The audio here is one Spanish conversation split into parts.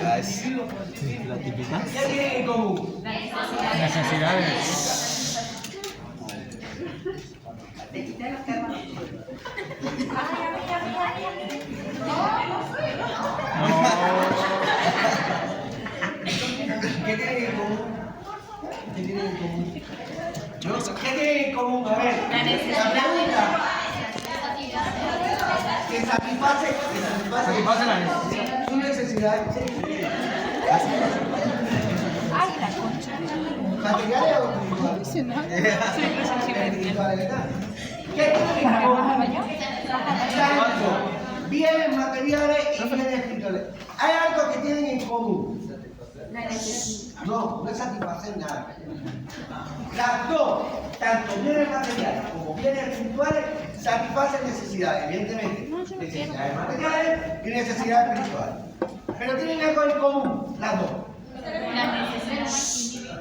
La típica. ¿Qué tienen en común? Necesidades. ¿Qué tienen en común? ¿Qué tienen en común? ¿Qué tienen en común? A ver. La necesidad. La pregunta. Que satisface la necesidad. su necesidad. Ay, la concha. ¿Materiales o espirituales? ¿Verdad? ¿Qué tienen en común? Tanto bienes materiales y bienes espirituales. Hay algo que tienen en común. La necesidad. No, no es satisfacer nada. Las dos, tanto bienes materiales como bienes espirituales, satisfacen necesidades, evidentemente. Necesidades materiales y necesidades espirituales. Pero tienen algo en común, las dos. La necesidad.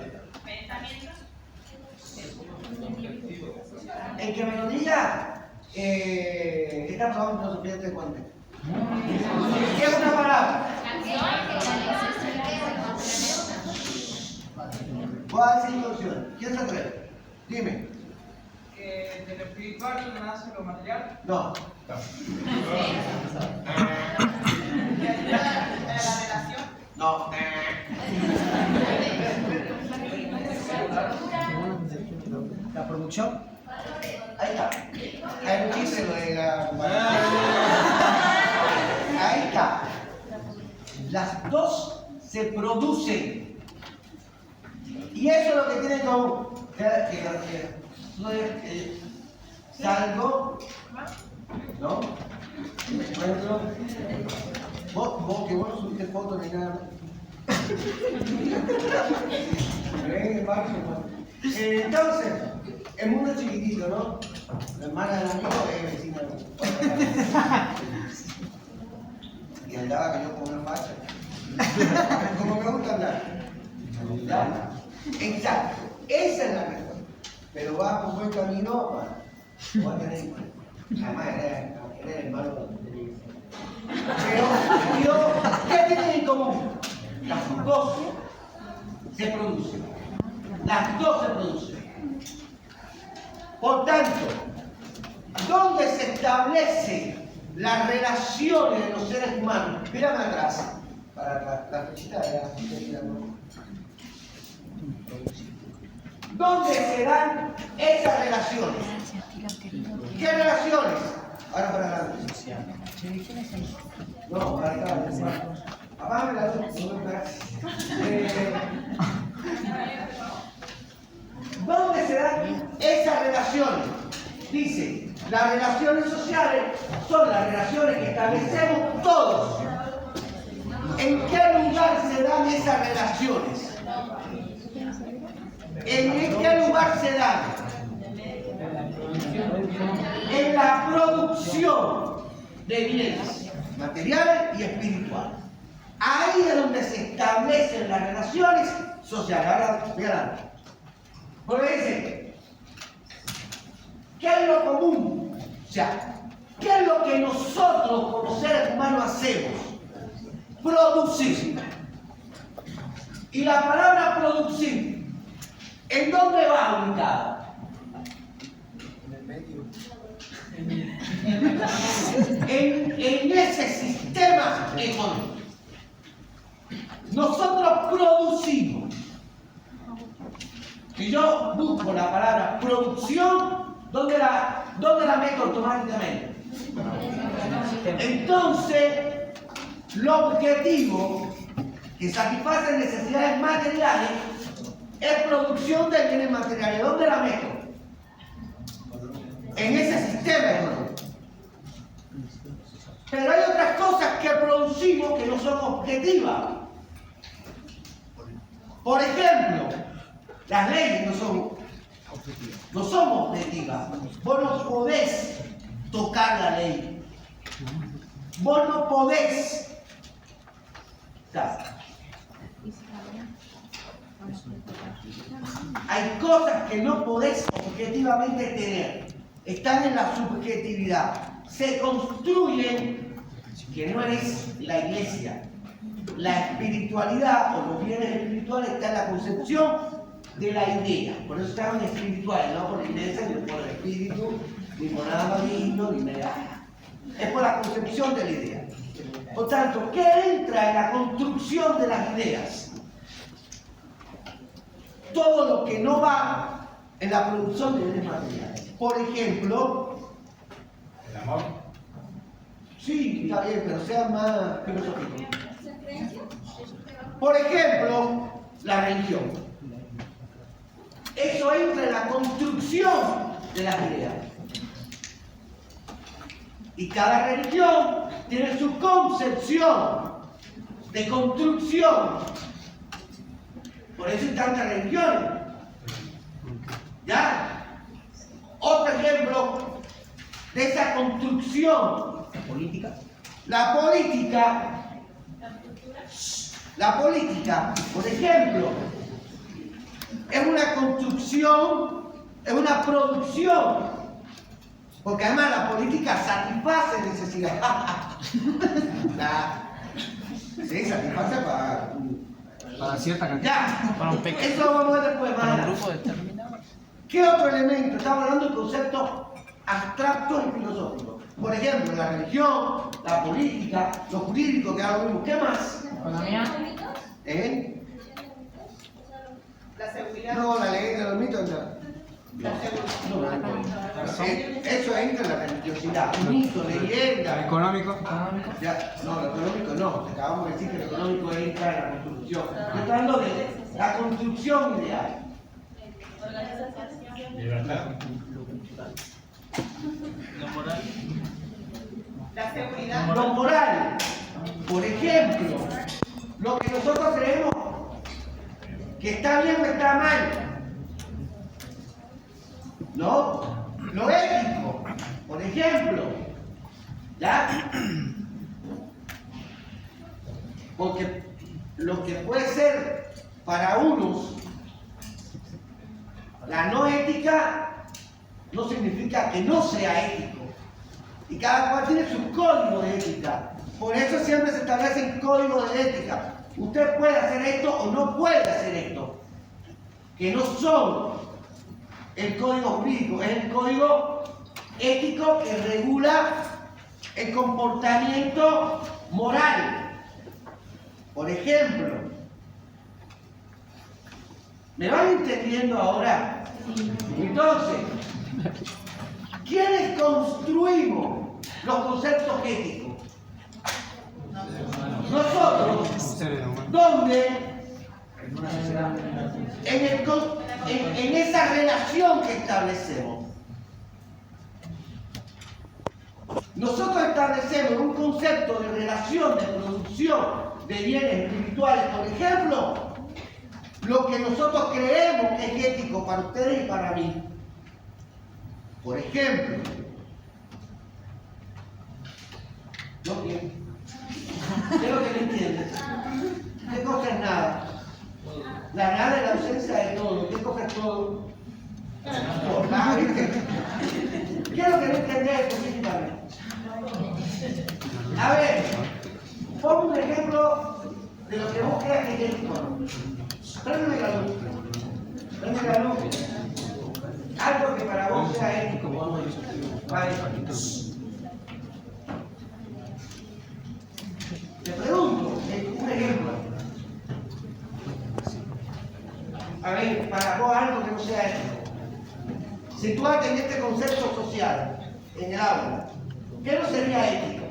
El que me lo diga, está probando filosofía de cuenta. ¿Qué es una palabra? Voy a decir opciones. ¿Quién se atreve? Dime. Que del espiritual nace lo material. No. Que ayuda a la relación. No. La producción. Ahí está. Hay un chiste de la. Ahí está. Las dos se producen. Y eso es lo que tienen común. Salgo, ¿no? Me encuentro. Vos que vos no subiste fotos ni nada. Ven, entonces, el mundo es chiquitito, ¿no? La hermana del amigo es vecina de y andaba que yo con una facha. Como me gusta andar. ¿Ya? Exacto. Esa es la mejor. Pero va por buen camino, va a tener jamás era hermano de pero, ¿qué tienen en común? Las dos se producen. Las dos se producen. Por tanto, ¿dónde se establecen las relaciones de los seres humanos? Mírame atrás. Para la flechita de la flechita, ¿no? ¿Dónde se dan esas relaciones? ¿Qué relaciones? Ahora para adelante. No, para acá. Apágame la luz, no me pegas. ¿Dónde se dan esas relaciones? Dice, las relaciones sociales son las relaciones que establecemos todos. ¿En qué lugar se dan esas relaciones? ¿En qué lugar se dan? En la producción de bienes materiales y espirituales. Ahí es donde se establecen las relaciones sociales. Ahora, voy adelante. Porque dice, ¿qué es lo común? O sea, ¿qué es lo que nosotros como seres humanos hacemos? Producir. Y la palabra producir, ¿en dónde va ubicada? En el medio. En ese sistema económico. Nosotros producimos. Si yo busco la palabra producción, ¿dónde la meto automáticamente? Entonces, el objetivo que satisface necesidades materiales es producción de bienes materiales. ¿Dónde la meto? En ese sistema económico. Pero hay otras cosas que producimos que no son objetivas. Por ejemplo, las leyes no son objetivas. Vos no podés tocar la ley. Vos no podés. Hay cosas que no podés objetivamente tener. Están en la subjetividad. Se construyen, que no eres la iglesia, la espiritualidad o los bienes espirituales está en la concepción de la idea. Por eso se llaman espirituales, no por la iglesia, ni por el espíritu, ni por nada maligno, ni nada. Es por la concepción de la idea. Por tanto, ¿qué entra en la construcción de las ideas? Todo lo que no va en la producción de bienes materiales. Por ejemplo, El amor. sí, está bien, pero sea más filosófico. Por ejemplo, la religión. Eso entra en la construcción de las ideas. Y cada religión tiene su concepción de construcción. Por eso hay tantas religiones. ¿Ya? Otro ejemplo de esa construcción política. La política, por ejemplo, es una construcción, es una producción. Porque además la política satisface necesidades. Sí, satisface Para cierta cantidad. ya. Para un pequeño. Eso lo vamos a ver después más Para un adelante. grupo determinado. ¿Qué otro elemento? Estamos hablando de conceptos abstractos y filosóficos. Por ejemplo, la religión, la política, lo jurídico, que ahora mismo. ¿Qué más? Economía. ¿Eh? La seguridad. No, la ley de los mitos no. Eso entra en la religiosidad. Mito, leyenda. Económico. Ya, no, lo económico no. Acabamos de decir que lo económico entra en la construcción. Estoy hablando de la construcción ideal. Libertad. La seguridad. Lo moral, por ejemplo, lo que nosotros creemos que está bien o está mal. ¿No? Lo ético, por ejemplo. ¿Ya? Porque lo que puede ser para unos la no ética no significa que no sea ético. Y cada cual tiene su código de ética. Por eso siempre se establecen códigos de ética. Usted puede hacer esto o no puede hacer esto. Que no son el código jurídico, es el código ético que regula el comportamiento moral. Por ejemplo, ¿me van entendiendo ahora? Entonces, ¿quiénes construimos los conceptos éticos? Nosotros, Seres humanos. ¿dónde? En esa relación que establecemos. Nosotros establecemos un concepto de relación, de producción de bienes espirituales, por ejemplo, lo que nosotros creemos que es ético para ustedes y para mí. Por ejemplo, ¿no? ¿Qué es lo que no entiendes? ¿Qué cosa es nada? La nada es la ausencia de todo. ¿Qué cosa es todo? Todo. Nada, ¿viste? ¿Qué es lo que no entendés específicamente? A ver, pongo un ejemplo de lo que vos creas que es ético. Préndeme la luz. Préndeme la luz. Algo que para vos sea ético, vamos a decir. Vale. Te pregunto, un ejemplo. A ver, para vos algo que no sea ético. Situate en este concepto social, en el aula. ¿Qué no sería ético?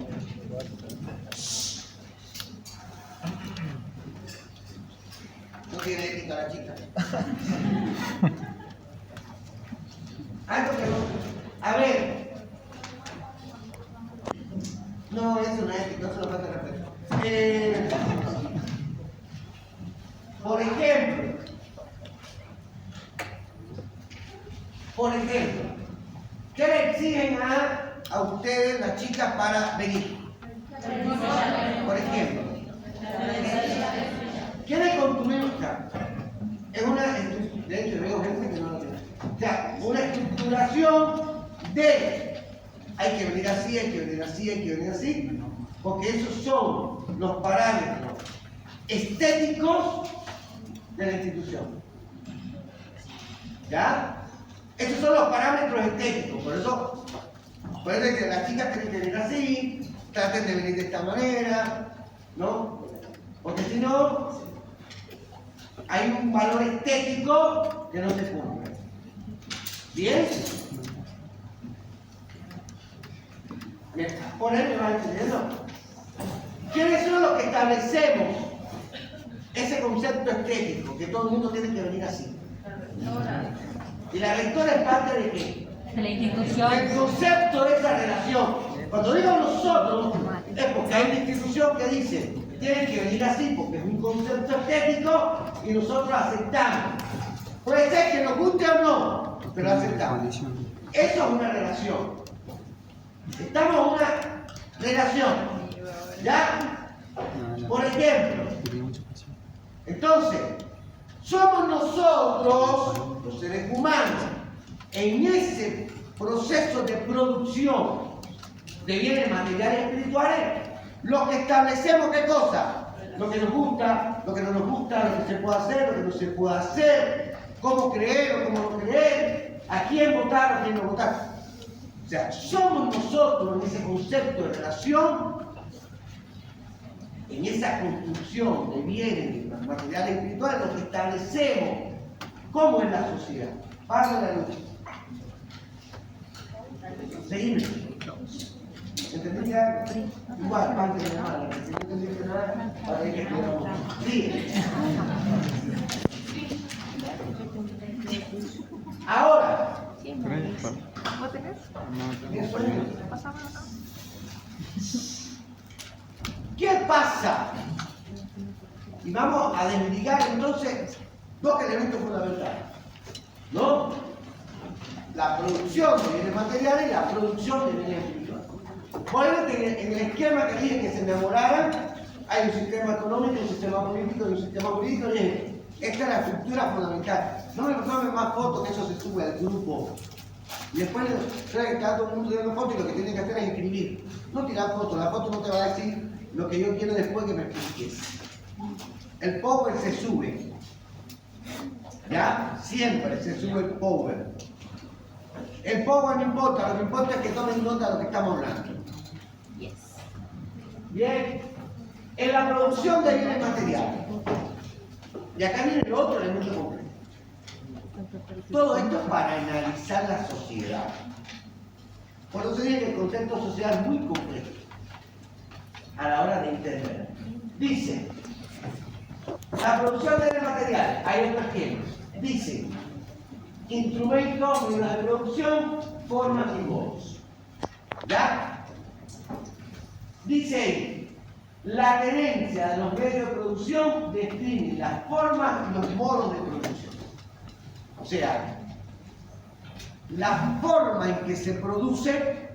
No tiene ética la chica. Algo que no. A ver. No, eso no es ético, eso no falta de respeto. Por ejemplo, ¿qué le exigen a ustedes, las chicas, para venir? Por ejemplo, ¿quieren construir un campo? Es una, de hecho, veo gente que no lo tiene. O sea, una estructuración de hay que venir así, hay que venir así, hay que venir así, porque esos son los parámetros estéticos de la institución. ¿Ya? Esos son los parámetros estéticos, por eso es que las chicas tienen que venir así, traten de venir de esta manera, ¿no? Porque si no, hay un valor estético que no se cumple. ¿Bien? Bien, por ahí me van entendiendo. ¿Quiénes son los que establecemos ese concepto estético? Que todo el mundo tiene que venir así. ¿Y la rectora es parte de qué? De la institución. El concepto de esa relación. Cuando digo nosotros, es porque hay una institución que dice tienen que venir así porque es un concepto estético y nosotros aceptamos. Puede ser que nos guste o no, pero aceptamos. Eso es una relación. Estamos en una relación. ¿Ya? Por ejemplo, entonces, somos nosotros, los seres humanos, en ese proceso de producción de bienes materiales y espirituales, los que establecemos qué cosa, lo que nos gusta, lo que no nos gusta, lo que se puede hacer, lo que no se puede hacer, cómo creer o cómo no creer, a quién votar o a quién no votar. O sea, somos nosotros en ese concepto de relación, en esa construcción de bienes materiales y espirituales, los que establecemos cómo es la sociedad. Para la lucha. Seguimos. ¿Entendí ya? Igual, parte de nada. Si no entendiste nada, ahora hay que esperar. Sí. Ahora. ¿Vos tenés? ¿Qué pasa? Y vamos a desligar entonces dos elementos fundamentales, ¿no? La producción de bienes materiales y la producción de bienes espirituales. Obviamente en el esquema que dije que se enamoraran, hay un sistema económico, un sistema político y un sistema jurídico. Y esta es la estructura fundamental. No me tomen más fotos, que eso se sube al grupo. Y después cada todo el mundo tiene fotos y lo que tienen que hacer es escribir. No tirar fotos, la foto no te va a decir lo que yo quiero después que me expliques. El power se sube. ¿Ya? Siempre se sube el power. El power no importa, lo que importa es que tomen nota de lo que estamos hablando. Yes. Bien. En la producción de bienes materiales. Y acá viene el otro elemento complejo. Todo esto es para analizar la sociedad. Por eso dije que el concepto social es muy complejo a la hora de entender. Dice, la producción de bienes materiales, hay otros ejemplos. Dice, instrumentos, medios de producción, formas y modos. ¿Ya? Dice ahí, la tenencia de los medios de producción define las formas y los modos de producción. O sea, la forma en que se produce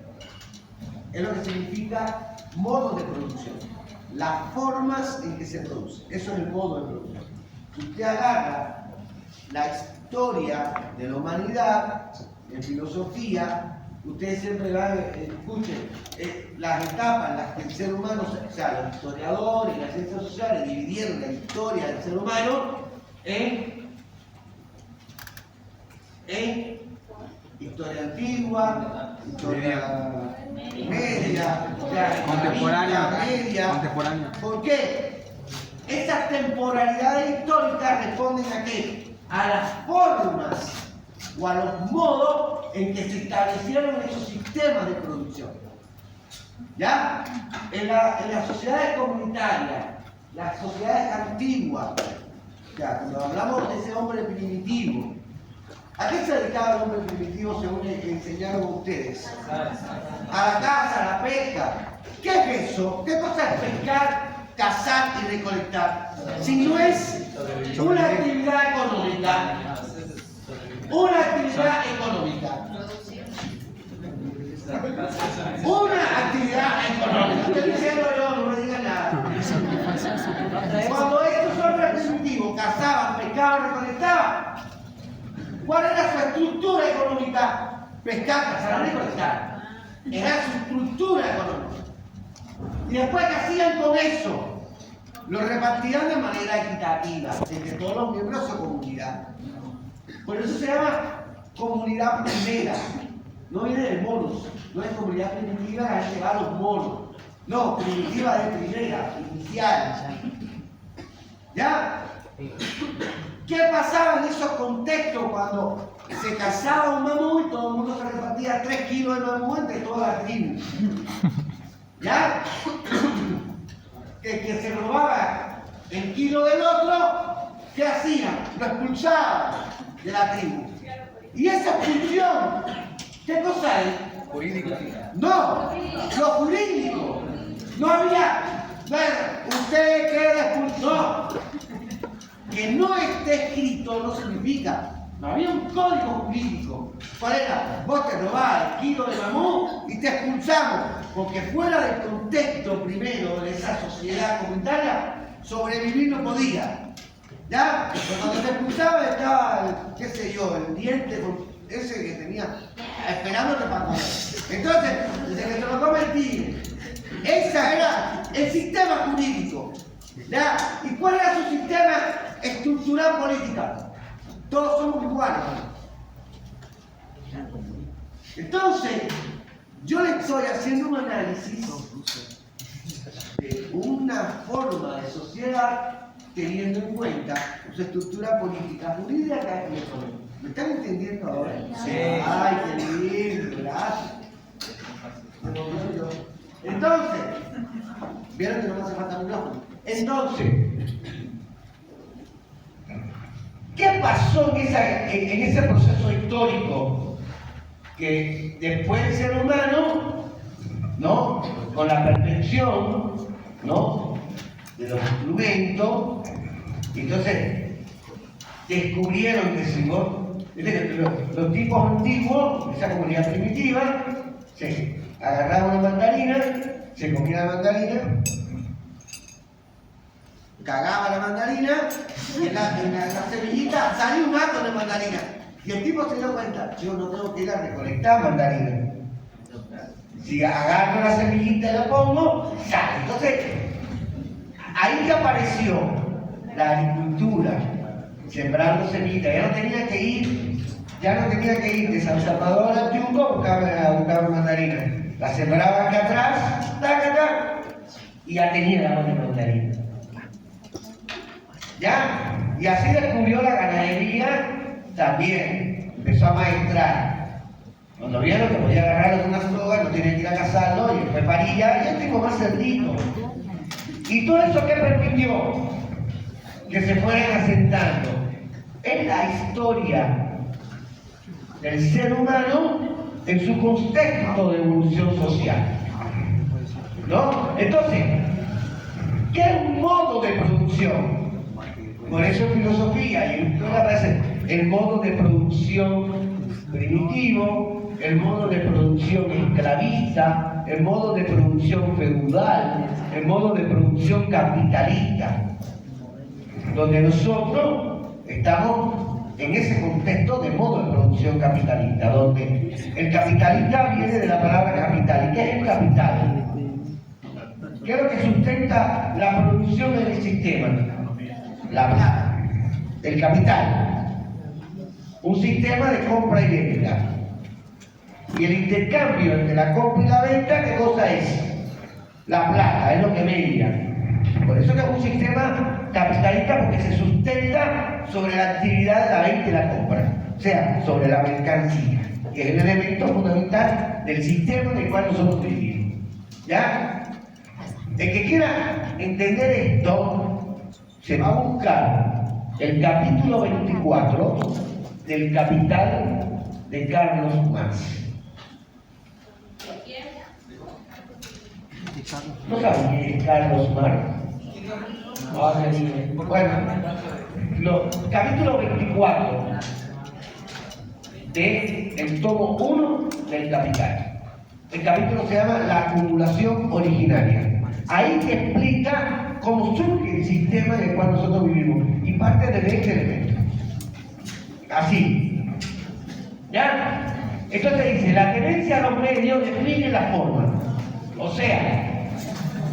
es lo que significa modos de producción. Las formas en que se produce. Eso es el modo de producción. Si usted agarra la historia de la humanidad, en filosofía, ustedes siempre van, escuchen, las etapas en las que el ser humano, o sea, los historiadores y las ciencias sociales dividieron la historia del ser humano en historia antigua, historia media, contemporánea. ¿Por qué? Esas temporalidades históricas responden a qué? A las formas o a los modos en que se establecieron esos sistemas de producción. ¿Ya? En las sociedades comunitarias, las sociedades antiguas, ya, cuando hablamos de ese hombre primitivo, ¿a qué se dedicaba el hombre primitivo según el que enseñaron ustedes? A la caza, a la pesca. ¿Qué es eso? ¿Qué cosa es pescar, cazar y recolectar? Si no es una actividad económica. Una actividad económica. Una actividad económica. Estoy diciendo yo, no me digan nada. Cuando estos hombres primitivos cazaban, pescaban, recolectaban, ¿cuál era su estructura económica? Pescar, cazar, recolectar. Era su estructura económica. Y después, ¿qué hacían con eso? lo repartían de manera equitativa entre todos los miembros de su comunidad. Por eso se llama comunidad primera. No viene de monos, no es comunidad primitiva, la gente va a los monos. No, primitiva de primera, inicial. ¿Ya? ¿Qué pasaba en esos contextos cuando se cazaba un mamú y todo el mundo se repartía 3 kilos de mamú entre toda la tribu? ¿Ya? Que se robaba el kilo del otro, ¿qué hacían? Lo expulsaban de la tribu. Y esa expulsión, ¿qué cosa es? Jurídica. No, lo jurídico. No había, bueno, usted queda expulsado. No. Que no esté escrito no significa. No había un código jurídico. ¿Cuál era? Vos te robás el kilo de mamú y te expulsamos. Porque fuera del contexto primero de esa sociedad comunitaria, sobrevivir no podía. ¿Ya? Pero cuando te expulsaban estaba, qué sé yo, el diente ese que tenía, esperándote para comer. Entonces, desde que te lo come el tigre. Ese era el sistema jurídico. ¿Ya? ¿Y cuál era su sistema estructural política? Todos somos iguales. Entonces, yo le estoy haciendo un análisis de una forma de sociedad teniendo en cuenta su estructura política, jurídica y económica. ¿Me están entendiendo ahora? Sí. Ay, qué lindo, gracias. Entonces, ¿vieron que no me hace falta micrófono? Entonces, ¿qué pasó en ese proceso histórico? Que después del ser humano, ¿no? Con la perfección, ¿no? De los instrumentos, entonces descubrieron que si vos, los tipos antiguos, esa comunidad primitiva, se agarraban una mandarina, se comía la mandarina, cagaba la mandarina y en la semillita salía un árbol de mandarina. Y el tipo se dio cuenta, yo no tengo que ir a recolectar mandarina. Si agarro la semillita y la pongo, sale. Entonces, ahí que apareció la agricultura, sembrando semillitas. Ya no tenía que ir de San Salvador a Yuco a buscar mandarina. La sembraba acá atrás, taca, y ya tenía la mandarina. ¿Ya? Y así descubrió la ganadería también. Empezó a maestrar. Cuando vieron que podía agarrarlo con una soga, no tenía que ir a cazarlo, y después paría, y el tipo más cerdito. Y todo eso que permitió que se fueran asentando en la historia del ser humano en su contexto de evolución social. ¿No? Entonces, ¿qué es un modo de producción? Por eso en filosofía y en historia aparece el modo de producción primitivo, el modo de producción esclavista, el modo de producción feudal, el modo de producción capitalista, donde nosotros estamos en ese contexto de modo de producción capitalista, donde el capitalista viene de la palabra capital. ¿Y qué es el capital? ¿Qué es lo que sustenta la producción en el sistema? La plata, el capital, un sistema de compra y venta. Y el intercambio entre la compra y la venta, ¿qué cosa es? La plata, es lo que media. Por eso que es un sistema capitalista, porque se sustenta sobre la actividad de la venta y la compra, o sea, sobre la mercancía, que es el elemento fundamental del sistema en el cual nosotros vivimos. ¿Ya? El que quiera entender esto, se va a buscar el capítulo 24 del Capital de Carlos Marx. ¿No saben quién es Carlos Marx? Bueno, capítulo 24 del tomo 1 del Capital. El capítulo se llama La acumulación originaria. Ahí te explica cómo surge el sistema en el cual nosotros vivimos y parte de este elemento. Así. ¿Ya? Entonces dice, la tenencia a los medios define la forma. O sea,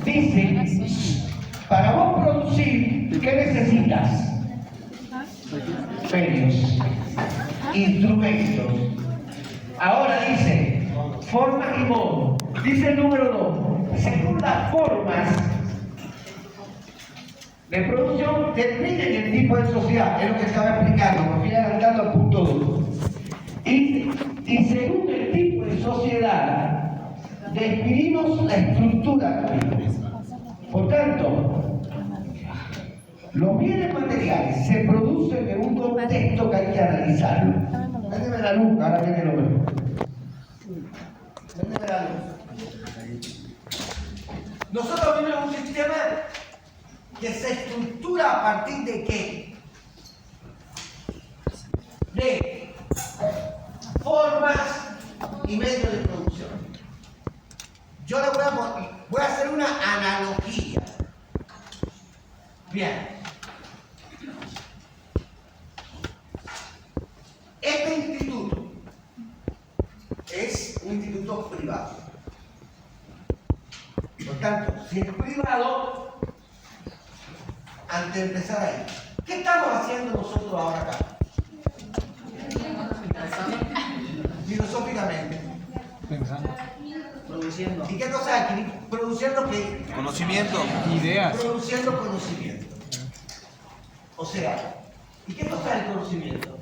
dice Para vos producir, ¿qué necesitas? Medios, instrumentos. Ahora dice, formas y modos. Dice el número 2, según las formas de producción definen el tipo de sociedad, es lo que estaba explicando, me fui adelantando al punto 2. Y según el tipo de sociedad, definimos la estructura. Por tanto, los bienes materiales se producen en un contexto que hay que analizarlo. Véndeme la luz, ahora viene lo mismo. Véndeme la luz. Nosotros vivimos un sistema que se estructura a partir de qué? De formas y medios de producción. Yo le voy a hacer una analogía. Bien. Este instituto es un instituto privado. Por tanto, si es privado, antes de empezar ahí, ¿qué estamos haciendo nosotros ahora acá? Filosóficamente. Pensando. Produciendo. ¿Y qué cosa aquí? Produciendo qué? Conocimiento. Ideas. Produciendo conocimiento. O sea, ¿y qué cosa es el conocimiento?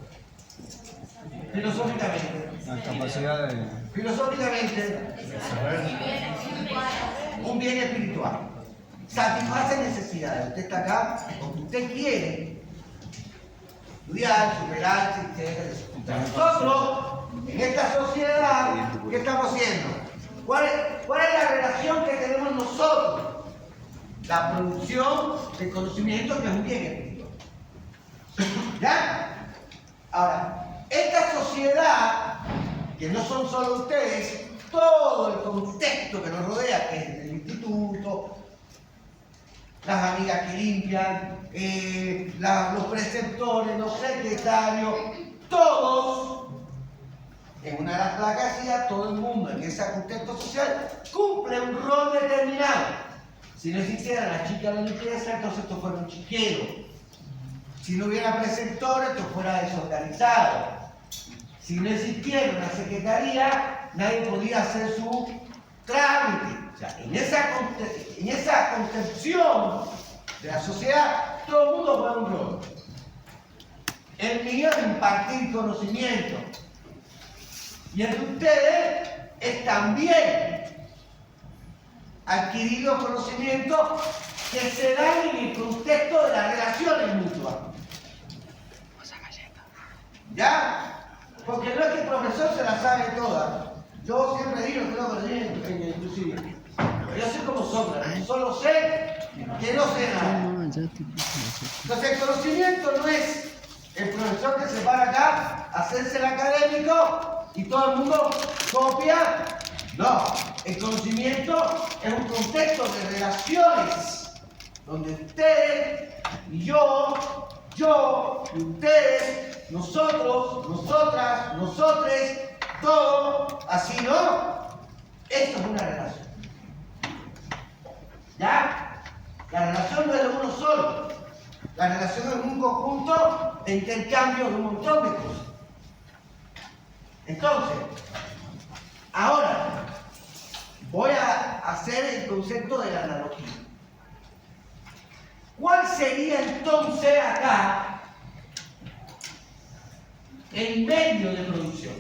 Filosóficamente. La capacidad de. Filosóficamente, un bien espiritual. Satisface necesidades. Usted está acá porque usted quiere estudiar, superarse, etc. Nosotros, en esta sociedad, ¿qué estamos haciendo? ¿Cuál es la relación que tenemos nosotros? La producción de conocimiento, que es un bien espiritual. ¿Ya? Ahora, esta sociedad, que no son solo ustedes, todo el contexto que nos rodea, que es el instituto, las amigas que limpian, los preceptores, los secretarios, todos, en una de las placas decía, todo el mundo en ese contexto social cumple un rol determinado. Si no existiera la chica de la limpieza, entonces esto fuera un chiquero. Si no hubiera preceptores, esto fuera desorganizado. Si no existiera una secretaría, nadie podía hacer su trámite. O sea, en esa concepción de la sociedad, todo el mundo juega un rol. El mío es impartir conocimiento. Y el de ustedes es también adquirir los conocimientos que se dan en el contexto de las relaciones mutuas. ¿Ya? Porque no es que el profesor se la sabe toda. Yo siempre digo que no conocimiento, inclusive. Pero yo soy como Sócrates, solo sé que no sé nada. Entonces el conocimiento no es el profesor que se para acá a hacerse el académico y todo el mundo copia. No, el conocimiento es un contexto de relaciones donde ustedes y yo y ustedes, nosotros, nosotras, nosotres, todo, así, ¿no? Esto es una relación. ¿Ya? La relación no es de uno solo. La relación es un conjunto de intercambio de un montón de cosas. Entonces, ahora voy a hacer el concepto de la analogía. ¿Cuál sería entonces acá el medio de producción?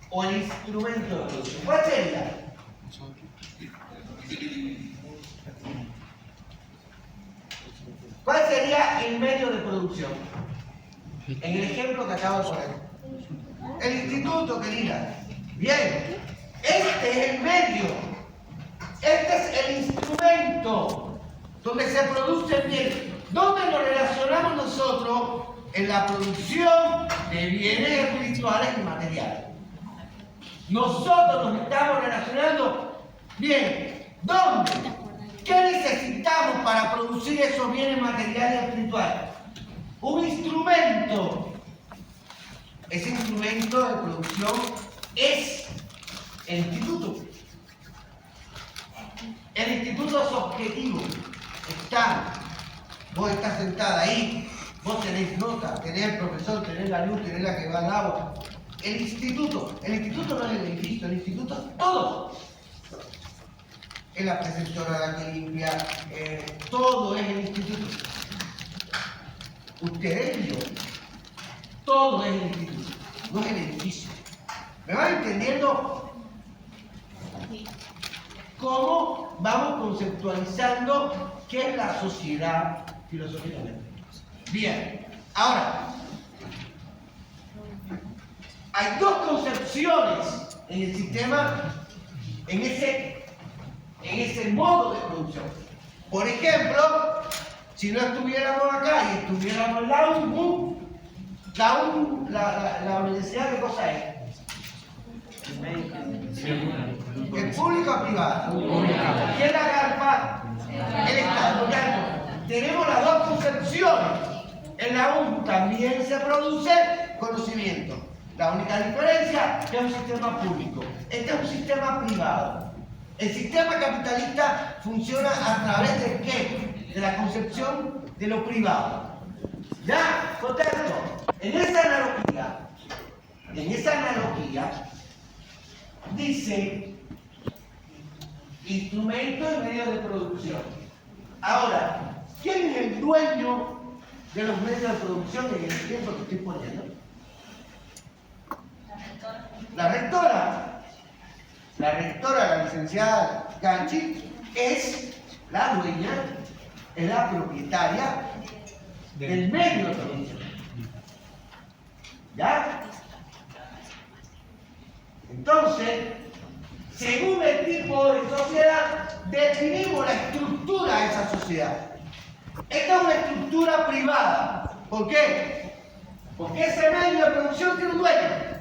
O el instrumento de producción. ¿Cuál sería? ¿Cuál sería el medio de producción? En el ejemplo que acabo de poner. El instituto, querida. Bien. Este es el medio. Este es el instrumento donde se produce el bien. ¿Dónde nos relacionamos nosotros? En la producción de bienes espirituales y materiales. Nosotros nos estamos relacionando bien. ¿Dónde? ¿Qué necesitamos para producir esos bienes materiales y espirituales? Un instrumento. Ese instrumento de producción es el instituto. El instituto es objetivo. Vos estás sentada ahí, vos tenés nota, tenés el profesor, tenés la luz, tenés la que va al agua. El instituto no es el edificio, el instituto es todo. Es la preceptora, la que limpia, todo es el instituto. Ustedes y yo, todo es el instituto, no es el edificio. ¿Me van entendiendo cómo vamos conceptualizando qué es la sociedad filosóficamente? Bien, ahora, hay dos concepciones en el sistema, en ese modo de producción. Por ejemplo, si no estuviéramos acá y estuviéramos en la UNBU, la universidad, ¿qué cosa es? ¿Es pública o privada? ¿Quién la agarra? El Estado. Tenemos las dos concepciones. En la UNBU también se produce conocimiento. La única diferencia es que es un sistema público. Este es un sistema privado. El sistema capitalista funciona a través de ¿qué? De la concepción de lo privado. ¿Ya? Por tanto, en esa analogía, dice instrumento y medio de producción. Ahora, ¿quién es el dueño de los medios de producción en el ejemplo que estoy poniendo? La rectora, la licenciada Ganchi, es la dueña, es la propietaria del medio de producción. ¿Ya? Entonces, según el tipo de sociedad, definimos la estructura de esa sociedad. Esta es una estructura privada. ¿Por qué? Porque ese medio de producción tiene un dueño.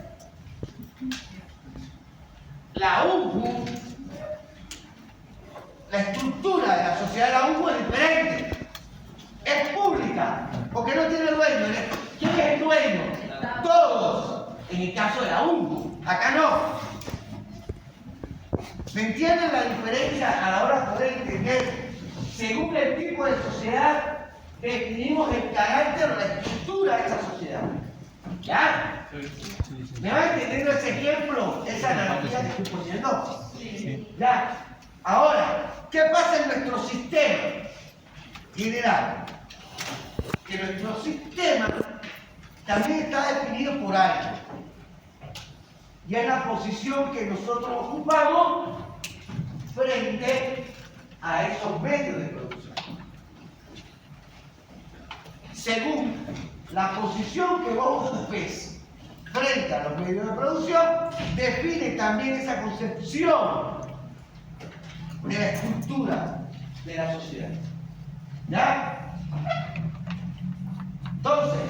La UNBU, la estructura de la sociedad de la UNBU es diferente. Es pública, porque no tiene dueño. ¿Quién es el dueño? Todos. En el caso de la UNBU. Acá no. ¿Me entienden la diferencia a la hora de poder entender? Según el tipo de sociedad, definimos el carácter o la estructura de esa sociedad. ¿Ya? ¿Me va entendiendo ese ejemplo? Esa analogía que estoy poniendo. ¿Ya? Ahora, ¿qué pasa en nuestro sistema general? Que nuestro sistema también está definido por algo. Y es la posición que nosotros ocupamos frente a esos medios de producción. Según la posición que vos ocupes frente a los medios de producción, define también esa concepción de la estructura de la sociedad. ¿Ya? Entonces,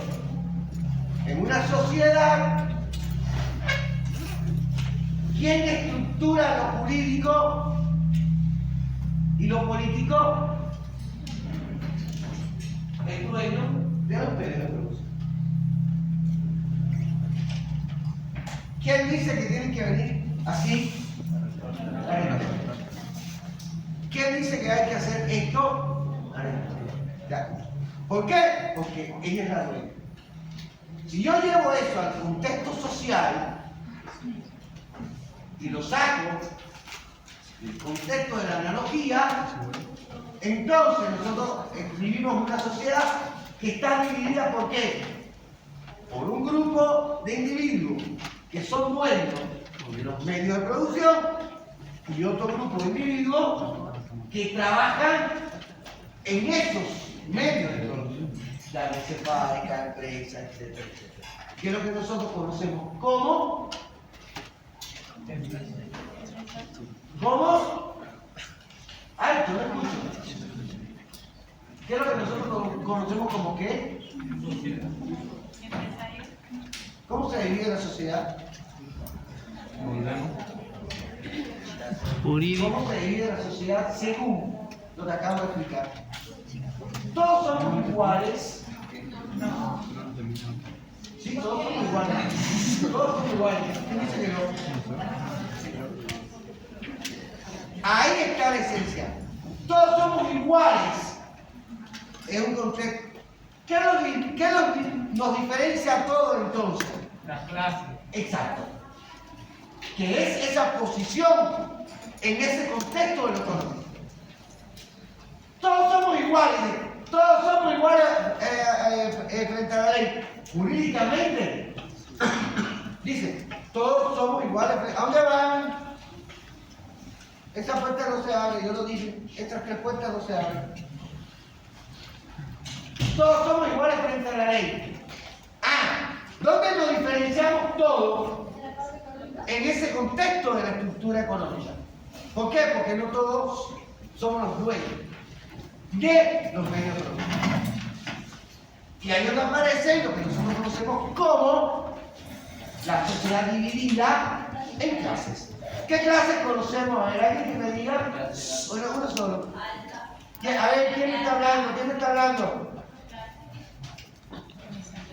en una sociedad, ¿quién estructura lo jurídico y lo político? El dueño de los medios de producción. ¿Quién dice que tienen que venir así? ¿Quién dice que hay que hacer esto? Ya. ¿Por qué? Porque ella es la dueña. Si yo llevo eso al contexto social y lo saco del contexto de la analogía, entonces nosotros vivimos una sociedad que está dividida ¿por qué? Por un grupo de individuos que son dueños de los medios de producción y otro grupo de individuos que trabajan en esos medios de producción, llámese fábrica, empresa, etcétera, etcétera. Que es lo que nosotros conocemos como alto, no escucho. ¿Qué es lo que nosotros conocemos como qué? ¿Cómo se divide la sociedad? ¿Cómo se divide la sociedad según lo que acabo de explicar? ¿Todos somos iguales? Sí, todos somos iguales. Todos somos iguales. ¿Quién dice que no? Ahí está la esencia. todos somos iguales. Es un concepto. ¿Qué nos diferencia a todos entonces? Las clases. Exacto. Que es esa posición en ese contexto de lo económico. Todos somos iguales frente a la ley. Jurídicamente, dice, todos somos iguales. ¿A dónde van? Esa puerta no se abre, yo lo dije. Estas 3 puertas no se abren. Todos somos iguales frente a la ley. ¿Dónde nos diferenciamos todos? En ese contexto de la estructura económica. ¿Por qué? Porque no todos somos los dueños de los medios económicos. Y ahí donde aparece lo que nosotros conocemos como la sociedad dividida en clases. ¿Qué clases conocemos? A ver, alguien que me diga. Uno solo. A ver, ¿quién me está hablando? ¿Quién me está hablando?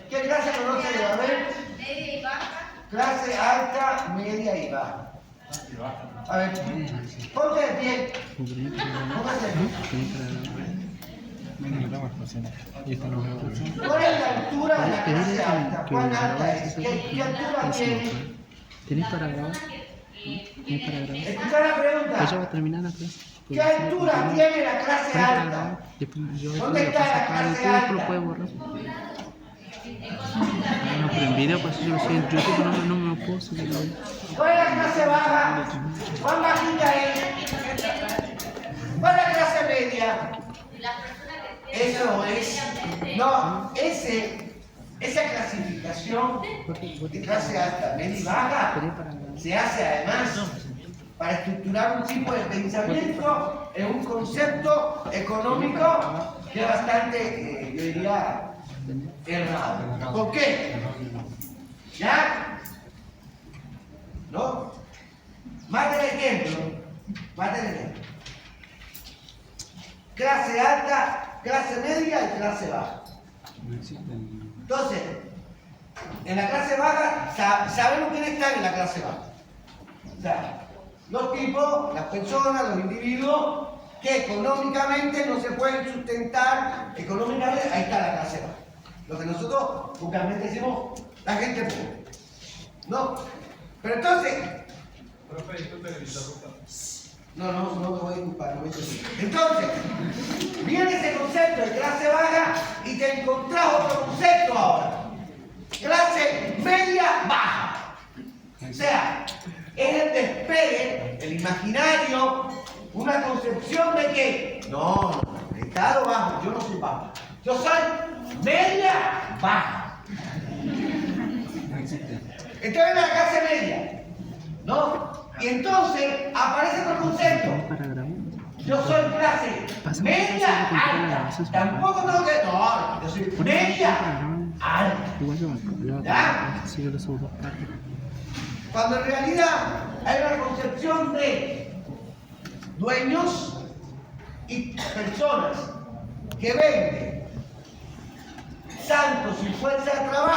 ¿Qué clase conoce? A ver. Media y baja. Clase alta, media y baja. A ver, ponte de pie. Póngase de pie. ¿Cuál es la altura de la clase alta? ¿Cuán alta es? ¿Qué altura tiene? ¿Tienes para grabar? ¿Tienes para grabar? Escucha la pregunta. Pues ya va a terminar la clase. ¿Qué altura tiene la clase alta? ¿Dónde está la clase alta? Lo puede borrar. No, pero en video, pues yo sé, en YouTube no me lo puedo subir. ¿Cuál es la clase baja? ¿Cuán bajita es? ¿Cuál es la clase media? Eso es. No, esa clasificación de clase alta, media y baja se hace además para estructurar un tipo de pensamiento en un concepto económico que es bastante, yo diría, errado. ¿Por qué? ¿Ya? ¿No? Más del ejemplo. Clase alta, clase media y clase baja. Entonces, en la clase baja, sabemos quiénes están en la clase baja. O sea, los tipos, las personas, los individuos que económicamente no se pueden sustentar económicamente, ahí está la clase baja. Lo que nosotros vulgarmente decimos, la gente pobre. ¿No? Pero entonces... Profe, disculpe que me interrumpa. No me voy a disculpar, no me interrumpa. Entonces, viene ese concepto de clase baja y te encontrás otro concepto ahora. Clase media baja. O sea, es el despegue, el imaginario, una concepción de que, no, estado bajo, yo no soy bajo. Yo soy media baja. Entonces la clase media, ¿no? Y entonces aparece otro concepto. Para grabar. Yo soy clase media alta. Tampoco tengo que. No, yo soy media alta. Igual yo ¿Ya? sí, yo lo subo 2 partes. Cuando en realidad hay una concepción de dueños y personas que venden santos y fuerza de trabajo.